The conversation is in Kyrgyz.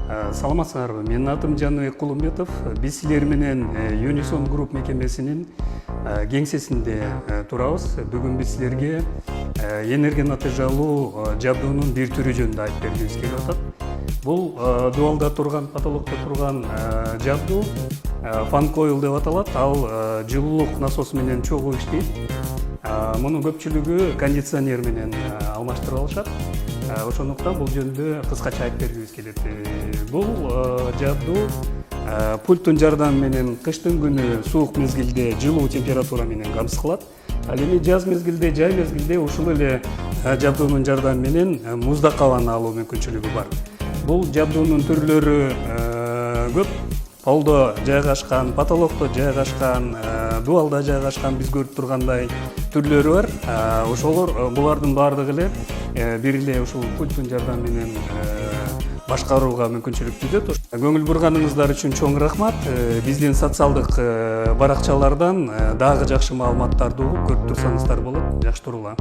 Саламатсыздарбы, менин атым Жаныбек Кулумбетов. Биз силер менен Unison Group мекемесинин кеңсесинде турабыз. Бүгүн биз силерге энергонатыйжалуу жабдуунун бир түрү жөнүндө айтып бергибиз келип атат. Бул дуалда турган, потолокто турган жабдуу fan coil деп аталат. Ал жылуулук насосу менен чогуу иштейт. Мунун көпчүлүгү кондиционер менен алмаштырып алышат. Ошондуктан бул жөнүндө кыскача айтып бергибиз келет. Бул жабдуу пульттун жардамы менен кыштын күнү суук мезгилде жылуу температура менен камсыз кылат. Ал эми жаз мезгилде, жай мезгилде ушул эле жабдуунун жардамы менен муздак абаны алуу мүмкүнчүлүгү бар. Бул жабдуунун түрлөрү көп. Полдо жайгашкан, потолокто жайгашкан, дуалда жайгашкан биз көрүп тургандай түрлөрү бар. Ошолор булардын баардыгы эле бир эле ушул пульттун жардамы менен башкарууга мүмкүнчүлүк түзөт. Көңүл бурганыңыздар үчүн чоң рахмат. Биздин социалдык баракчалардан дагы жакшы маалыматтарды угуп көрүп турсаңыздар болот. Жакшы турула.